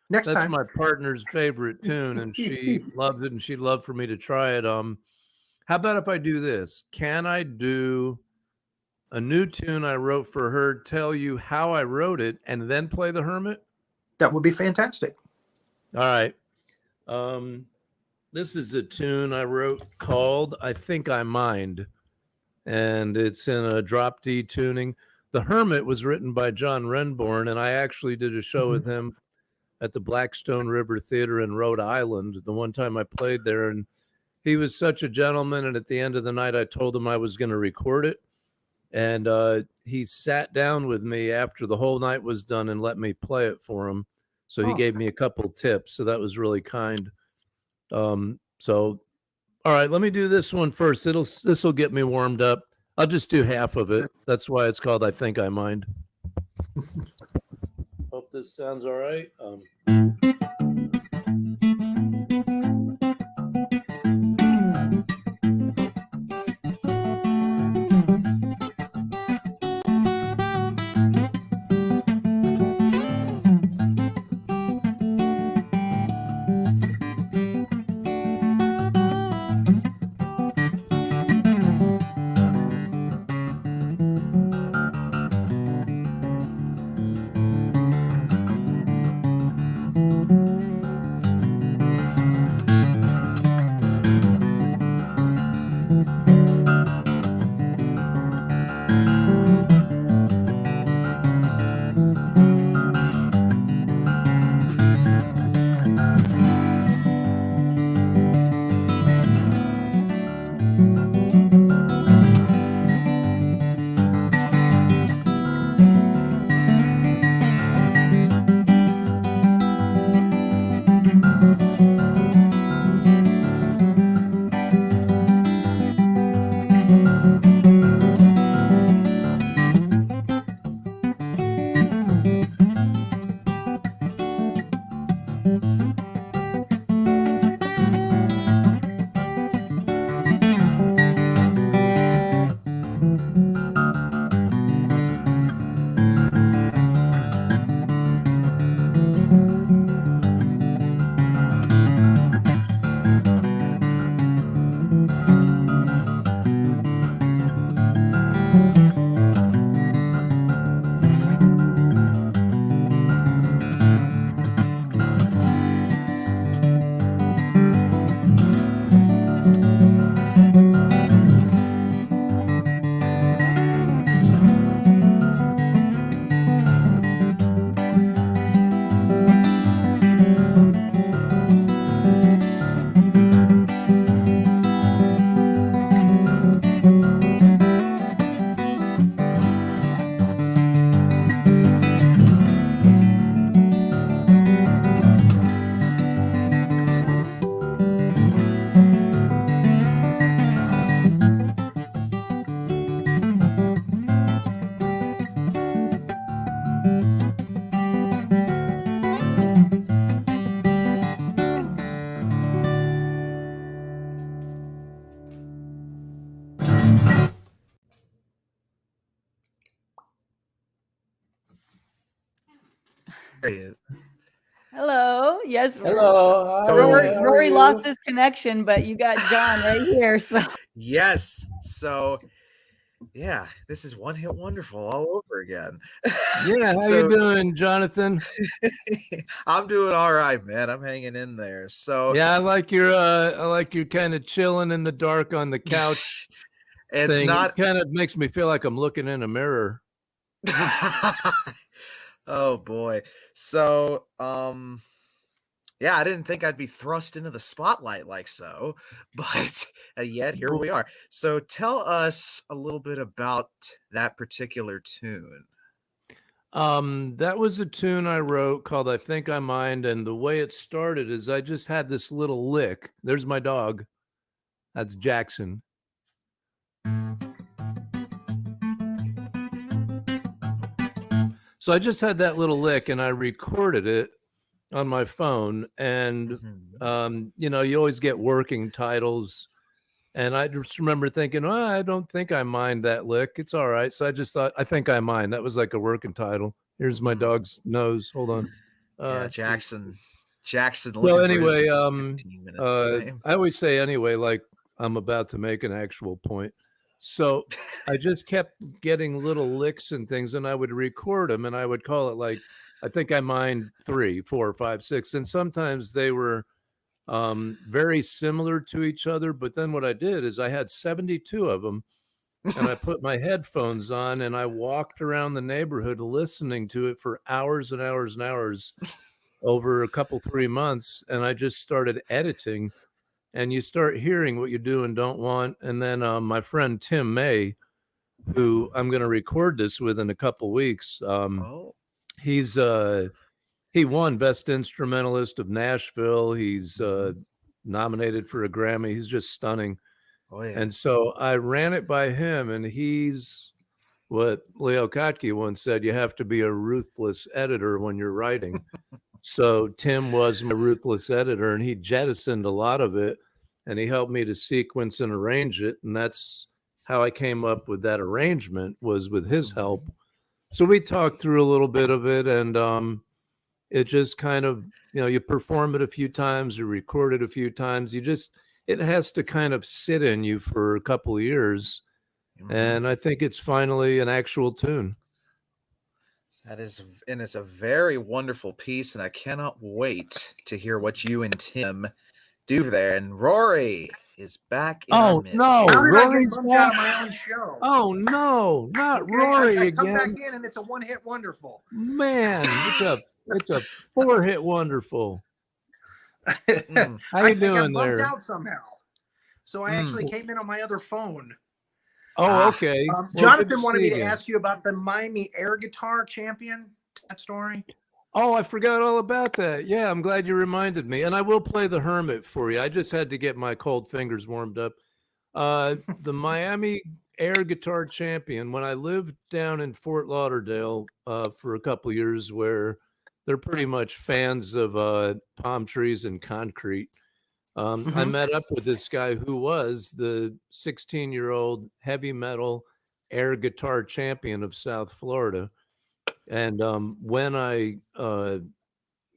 that's time. My partner's favorite tune, and she loves it, and she'd love for me to try it. How about if I do this? Can I do a new tune I wrote for her, tell you how I wrote it, and then play the Hermit? That would be fantastic. All right. This is a tune I wrote called I Think I Mind, and it's in a drop D tuning. The Hermit was written by John Renbourn, and I actually did a show with him at the Blackstone River Theater in Rhode Island the one time I played there, and he was such a gentleman, and at the end of the night I told him I was going to record it. And he sat down with me after the whole night was done and let me play it for him. So he gave me a couple tips. So that was really kind. All right, let me do this one first. This will get me warmed up. I'll just do half of it. That's why it's called I Think I Mind. Hope this sounds all right. There he is. Hello. Yes. Hello. So Rory lost his connection, but you got John right here. So Yes. So, yeah, this is One Hit Wonderful all over over again. Yeah, how So- you doing, Jonathan? I'm doing all right, man. I'm hanging in there. So Yeah, I like your kind of chilling in the dark on the couch it's thing. not. It kind of makes me feel like I'm looking in a mirror. Oh boy. So yeah, I didn't think I'd be thrust into the spotlight like so, but yet here we are. So tell us a little bit about that particular tune. That was a tune I wrote called I Think I Mind, and the way it started is I just had this little lick. There's my dog. That's Jackson. So I just had that little lick and I recorded it on my phone, and you know, you always get working titles, and I just remember thinking, oh, I don't think I mind that lick, it's all right. So I just thought, I think I mind. That was like a working title. Here's my dog's nose. Hold on. Yeah, Jackson Well, looking for his anyway, 15 minutes of fame. I always say anyway, like I'm about to make an actual point. So I just kept getting little licks and things, and I would record them, and I would call it like, I think I mind 3, 4, 5, 6. And sometimes they were very similar to each other. But then what I did is I had 72 of them, and I put my headphones on and I walked around the neighborhood listening to it for hours and hours and hours over a couple, 3 months. And I just started editing, and you start hearing what you do and don't want. And then my friend Tim May, who I'm going to record this with in a couple weeks, he won Best Instrumentalist of Nashville. He's nominated for a Grammy. He's just stunning. Oh, yeah. And so I ran it by him, and he's what Leo Kottke once said, you have to be a ruthless editor when you're writing. So Tim was my ruthless editor, and he jettisoned a lot of it, and he helped me to sequence and arrange it. And that's how I came up with that arrangement, was with his help. So we talked through a little bit of it, and it just kind of, you know, you perform it a few times, you record it a few times, it has to kind of sit in you for a couple of years. And I think it's finally an actual tune. That is, and it's a very wonderful piece, and I cannot wait to hear what you and Tim do there. And Rory is back in our midst. How did I get Rory's bumped out of back. my own show? Oh no, not Okay, Rory I come again. back in and it's a one-hit wonderful. Man, it's a 4-hit wonderful. How I you think I doing bumped there? out somehow. So I actually came in on my other phone. Oh, okay. Well, Jonathan good wanted see me to you. ask you about the Miami air guitar champion. That story. Oh, I forgot all about that. Yeah, I'm glad you reminded me. And I will play the Hermit for you. I just had to get my cold fingers warmed up. The Miami air guitar champion, when I lived down in Fort Lauderdale for a couple of years, where they're pretty much fans of palm trees and concrete. I met up with this guy who was the 16-year-old heavy metal air guitar champion of South Florida. And when I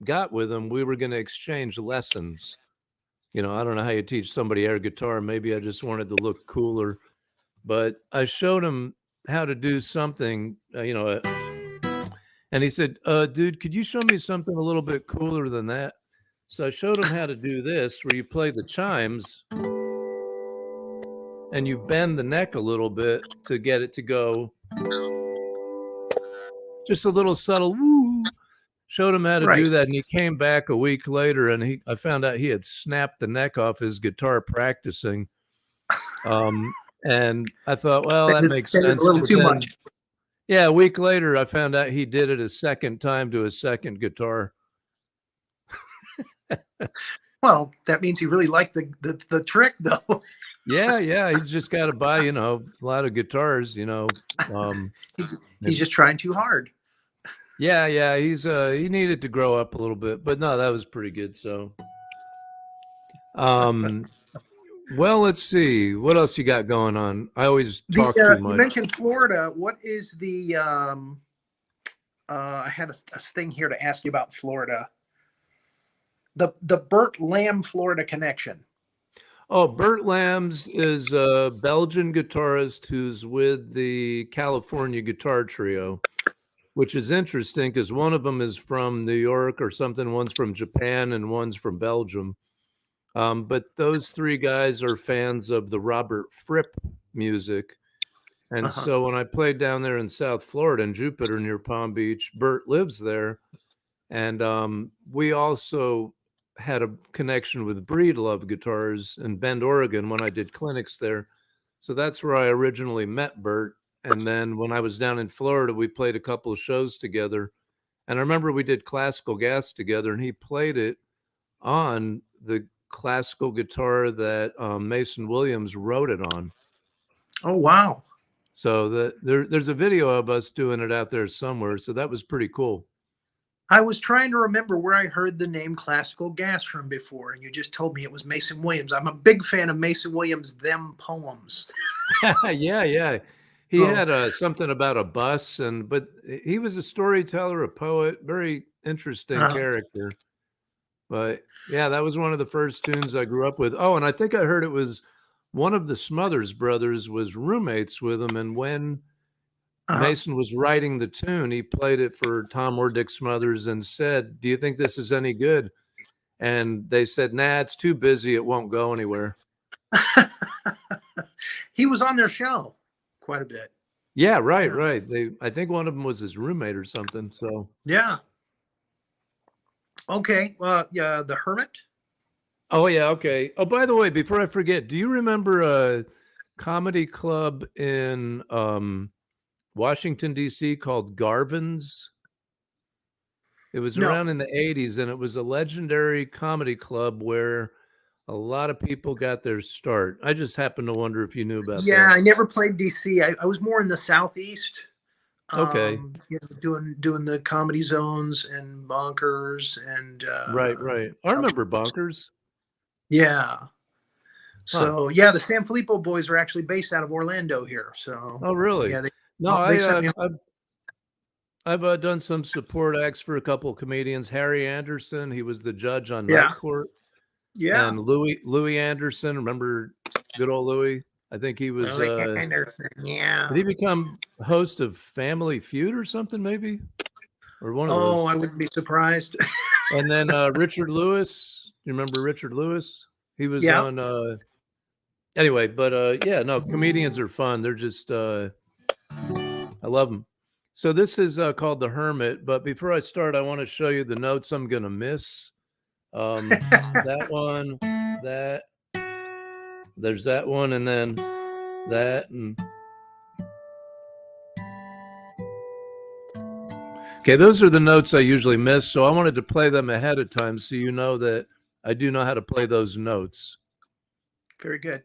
got with him, we were going to exchange lessons. You know, I don't know how you teach somebody air guitar. Maybe I just wanted to look cooler. But I showed him how to do something, and he said, dude, could you show me something a little bit cooler than that? So I showed him how to do this, where you play the chimes and you bend the neck a little bit to get it to go just a little subtle woo. Showed him how to do that, and he came back a week later, and I found out he had snapped the neck off his guitar practicing. And I thought, well, that makes sense. A little too much. Yeah, a week later, I found out he did it a second time to a second guitar. Well, that means he really liked the trick, though. Yeah, he's just got to buy, a lot of guitars, He's just trying too hard. Yeah, he needed to grow up a little bit, but no, that was pretty good. So, well, let's see what else you got going on. I always talk too much. You mentioned Florida. What is the? I had a thing here to ask you about Florida. The Bert Lamb Florida connection. Oh, Bert Lambs is a Belgian guitarist who's with the California Guitar Trio, which is interesting because one of them is from New York or something, one's from Japan, and one's from Belgium. But those three guys are fans of the Robert Fripp music. And so when I played down there in South Florida in Jupiter near Palm Beach, Bert lives there. And we also had a connection with Breedlove Guitars in Bend, Oregon when I did clinics there. So that's where I originally met Bert. And then when I was down in Florida, we played a couple of shows together. And I remember we did Classical Gas together, and he played it on the classical guitar that Mason Williams wrote it on. Oh, wow. So there's a video of us doing it out there somewhere. So that was pretty cool. I was trying to remember where I heard the name Classical Gas from before, and you just told me it was Mason Williams. I'm a big fan of Mason Williams' Them Poems. Yeah. He had something about a bus, but he was a storyteller, a poet, very interesting character. But yeah, that was one of the first tunes I grew up with. Oh, and I think I heard it was one of the Smothers brothers was roommates with him, and when Mason was writing the tune, he played it for Tom or Dick Smothers and said, "Do you think this is any good?" And they said, "Nah, it's too busy. It won't go anywhere." He was on their show quite a bit. Yeah, right. I think one of them was his roommate or something. So yeah. Okay. Yeah, the Hermit. Oh yeah, okay. Oh, by the way, before I forget, do you remember a comedy club in Washington, D.C. called Garvin's? It was around in the 80s, and it was a legendary comedy club where a lot of people got their start. I just happened to wonder if you knew about that. Yeah, I never played D.C. I was more in the Southeast. Okay. Doing the Comedy Zones and Bonkers and Right. I remember Bonkers. Yeah. So yeah, the San Filippo boys are actually based out of Orlando here. So oh really? Yeah. I've done some support acts for a couple of comedians. Harry Anderson, he was the judge on Night Court. Yeah. And Louis Anderson, remember good old Louis? I think he was Anderson. Yeah. Did he become host of Family Feud or something maybe? Or one of those? Oh, I wouldn't be surprised. And then Richard Lewis, you remember Richard Lewis? He was on anyway, but yeah, no, comedians are fun. They're just I love them. So this is called The Hermit, but before I start, I want to show you the notes I'm going to miss. That one, that, there's that one, and then that, and okay, those are the notes I usually miss, so I wanted to play them ahead of time so you know that I do know how to play those notes. Very good.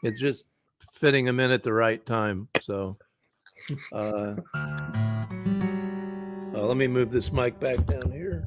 It's just fitting them in at the right time. So let me move this mic back down here.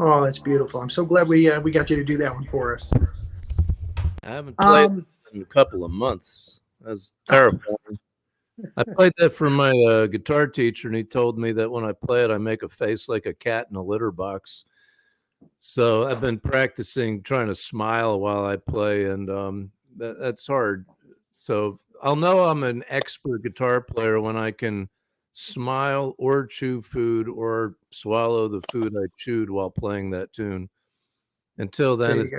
Oh, that's beautiful. I'm so glad we got you to do that one for us. I haven't played in a couple of months. That's terrible. I played that for my guitar teacher, and he told me that when I play it, I make a face like a cat in a litter box. So I've been practicing trying to smile while I play, and that's hard. So I'll know I'm an expert guitar player when I can smile or chew food or swallow the food I chewed while playing that tune. Until then, it's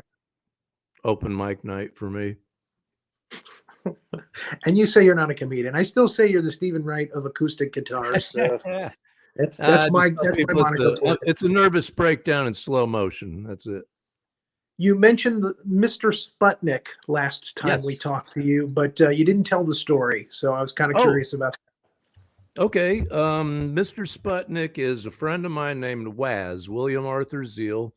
open mic night for me. And you say you're not a comedian. I still say you're the Stephen Wright of acoustic guitars. So that's my moniker. It's a nervous breakdown in slow motion. That's it. You mentioned Mr. Sputnik last time we talked to you, but you didn't tell the story. So I was kind of curious about that. Okay. Mr. Sputnik is a friend of mine named Waz, William Arthur Zeal,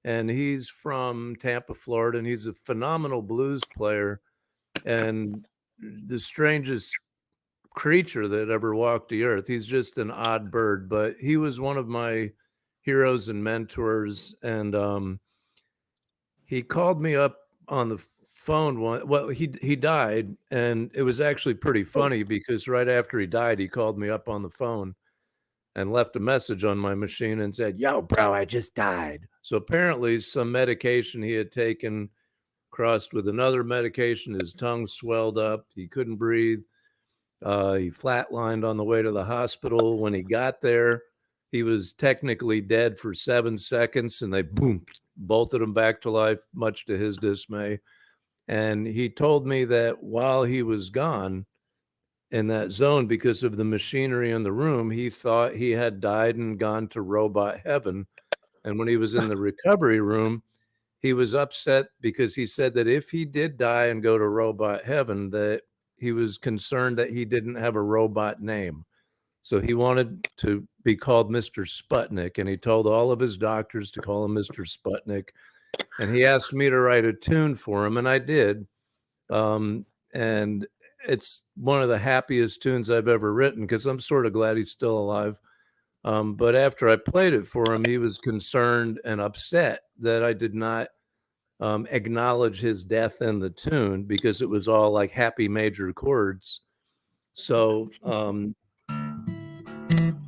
and he's from Tampa, Florida, and he's a phenomenal blues player and the strangest creature that ever walked the earth. He's just an odd bird, but he was one of my heroes and mentors, and he called me up on the phone he died, and it was actually pretty funny because right after he died, he called me up on the phone and left a message on my machine and said, "Yo, bro, I just died." So apparently some medication he had taken crossed with another medication, his tongue swelled up, he couldn't breathe, he flatlined on the way to the hospital. When he got there, he was technically dead for 7 seconds, and they bolted him back to life, much to his dismay. And he told me that while he was gone in that zone, because of the machinery in the room, he thought he had died and gone to robot heaven. And when he was in the recovery room, he was upset because he said that if he did die and go to robot heaven, that he was concerned that he didn't have a robot name. So he wanted to be called Mr. Sputnik, and he told all of his doctors to call him Mr. Sputnik. And he asked me to write a tune for him, and I did. And it's one of the happiest tunes I've ever written because I'm sort of glad he's still alive. But after I played it for him, he was concerned and upset that I did not acknowledge his death in the tune because it was all like happy major chords. So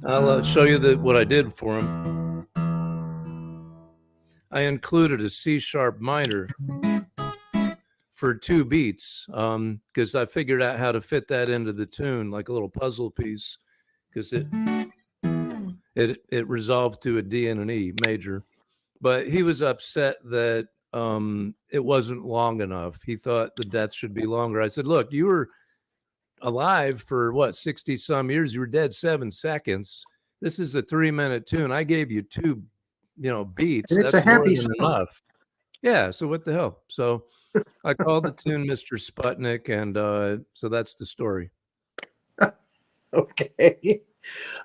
I'll show you what I did for him. I included a C sharp minor for 2 beats because I figured out how to fit that into the tune like a little puzzle piece because it resolved to a D and an E major. But he was upset that it wasn't long enough. He thought the death should be longer. I said, look, you were alive for 60 some years. You were dead 7 seconds. This is a 3-minute tune. I gave you 2 beats. And it's a happy song. Enough. Yeah. So what the hell? So I called the tune Mr. Sputnik, and so that's the story. Okay.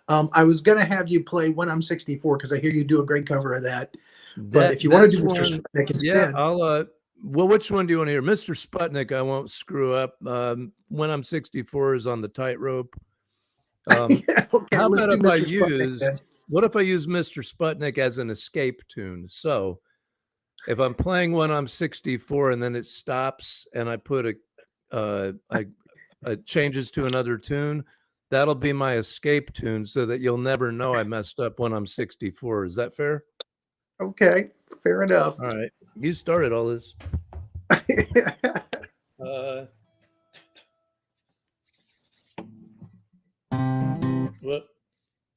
I was going to have you play When I'm 64 because I hear you do a great cover of that. But if you want to do Mr. Sputnik instead. Yeah, well, which one do you want to hear? Mr. Sputnik, I won't screw up. When I'm 64 is on the tightrope. Okay, how about if what if I use Mr. Sputnik as an escape tune? So if I'm playing When I'm 64 and then it stops and I put it changes to another tune, that'll be my escape tune so that you'll never know I messed up when I'm 64. Is that fair? Okay, fair enough. All right. You started all this. What?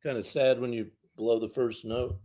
Kind of sad when you blow the first note.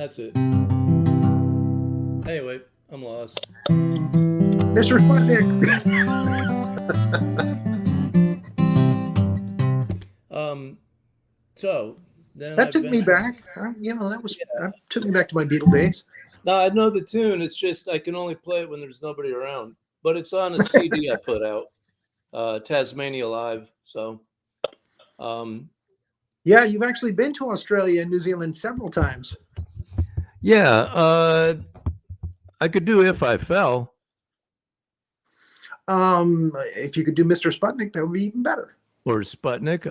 That's it. Hey, wait, I'm lost. Mr. Sputnik. So then That I took me ventured- back. That took me back to my Beatle days. No, I know the tune. It's just I can only play it when there's nobody around. But it's on a CD I put out, Tasmania Live. So, Yeah, you've actually been to Australia and New Zealand several times. yeah, I could do If I Fell. If you could do Mr. Sputnik, that would be even better. Or Sputnik.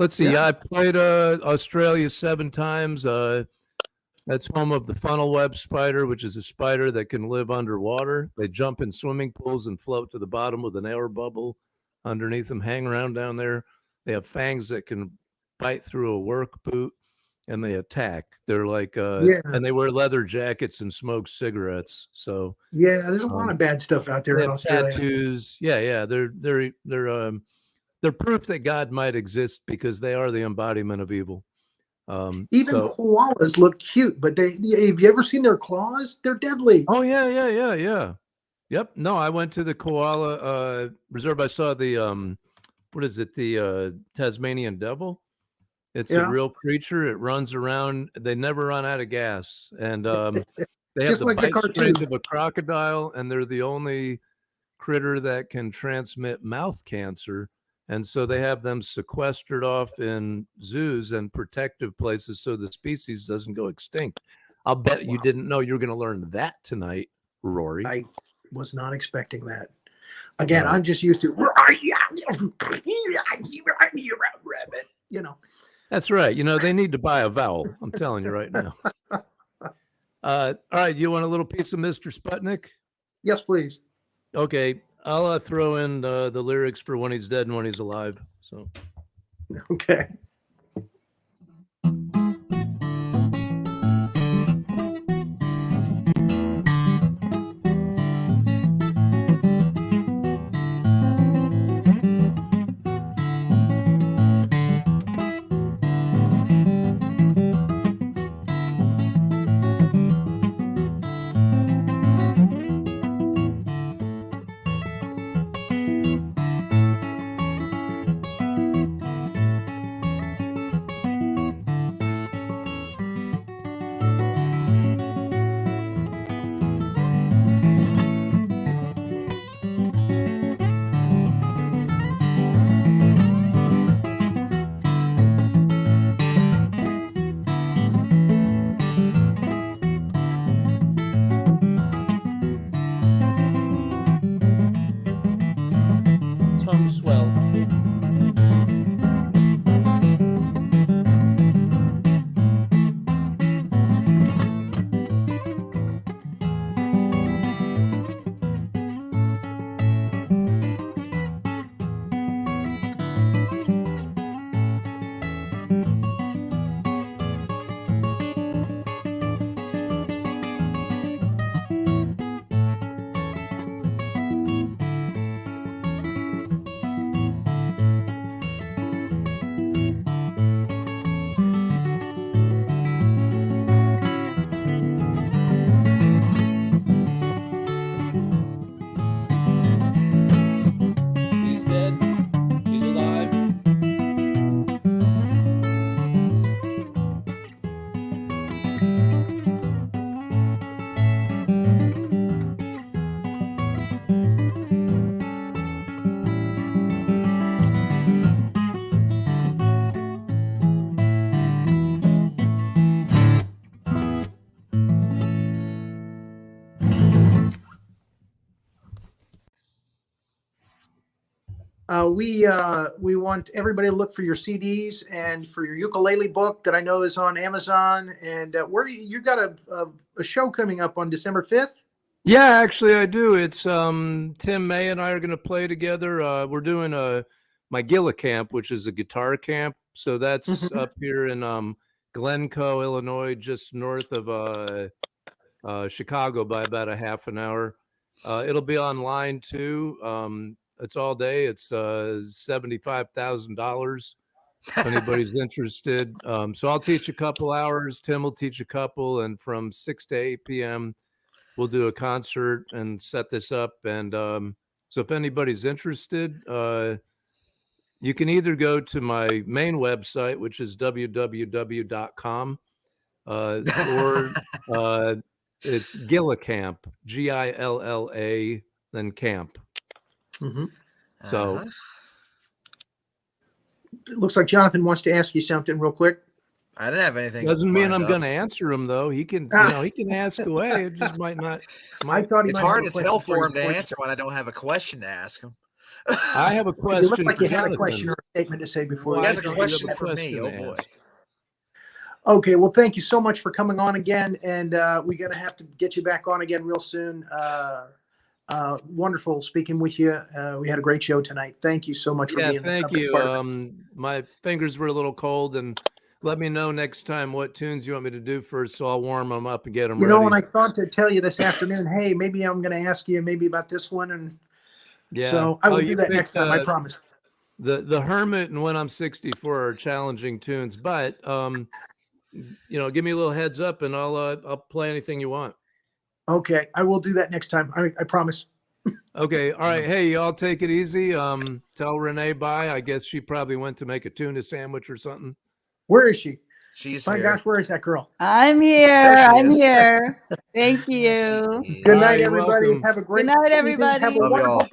Let's see. Yeah. I played Australia 7 times. That's home of the funnel web spider, which is a spider that can live underwater. They jump in swimming pools and float to the bottom with an air bubble underneath them, hang around down there. They have fangs that can bite through a work boot, and they attack. They're like, and they wear leather jackets and smoke cigarettes. So yeah, there's a lot of bad stuff out there they in have Australia. tattoos. Yeah. They're proof that God might exist because they are the embodiment of evil. Even koalas look cute, but have you ever seen their claws? They're deadly. Oh yeah. Yep. No, I went to the koala reserve. I saw the what is it? The Tasmanian devil. It's a real creature. It runs around. They never run out of gas, and they have Just the like the bite strength cartoon. of a crocodile, and they're the only critter that can transmit mouth cancer. And so they have them sequestered off in zoos and protective places so the species doesn't go extinct. I'll bet you didn't know you were going to learn that tonight, Rory. I was not expecting that. Again, I'm just used to, you know. That's right. You know, they need to buy a vowel. I'm telling you right now. All right. You want a little piece of Mr. Sputnik? Yes, please. Okay. I'll throw in the lyrics for when he's dead and when he's alive. So, Okay. tongue swell. He's dead. He's alive. We want everybody to look for your CDs and for your ukulele book that I know is on Amazon. And where you got a show coming up on December 5th? Yeah, actually I do. It's Tim May and I are going to play together. We're doing my Gila camp, which is a guitar camp. So that's up here in Glencoe, Illinois, just north of Chicago by about a half an hour. It'll be online too. It's all day. It's $75,000 if anybody's interested. So I'll teach a couple hours. Tim will teach a couple, and from 6 to 8 p.m. we'll do a concert and set this up. And so if anybody's interested, you can either go to my main website, which is www.com, or it's Gillicamp, Gilla, then camp. Mm-hmm. So it looks like Jonathan wants to ask you something real quick. I didn't have anything. Doesn't mean I'm going to answer him though. He can, he can ask away. It just might not. I thought he it's might hard have as hell for him to answer when I don't have a question to ask him. I have a question. You look like for you had a Jonathan. question or a statement to say before. He Why has a don't you have question a for me. question Oh to boy. ask? Okay, well, thank you so much for coming on again, and we're going to have to get you back on again real soon. Wonderful speaking with you. We had a great show tonight. Thank you so much for being thank a you. part of it. My fingers were a little cold, and let me know next time what tunes you want me to do first, so I'll warm them up and get them You ready. know, and I thought to tell you this afternoon, hey, maybe I'm going to ask you maybe about this one, and so I will do that next time. I promise. The Hermit and When I'm 64 are challenging tunes, but give me a little heads up, and I'll play anything you want. Okay, I will do that next time. I promise. Okay, all right. Hey, y'all take it easy. Tell Renee bye. I guess she probably went to make a tuna sandwich or something. Where is she? She's My here. gosh, where is that girl? I'm here. There she I'm is. here. Thank you. Good All night, right, you're everybody. welcome. Have a great Good night, evening. everybody. Have a Love wonderful y'all.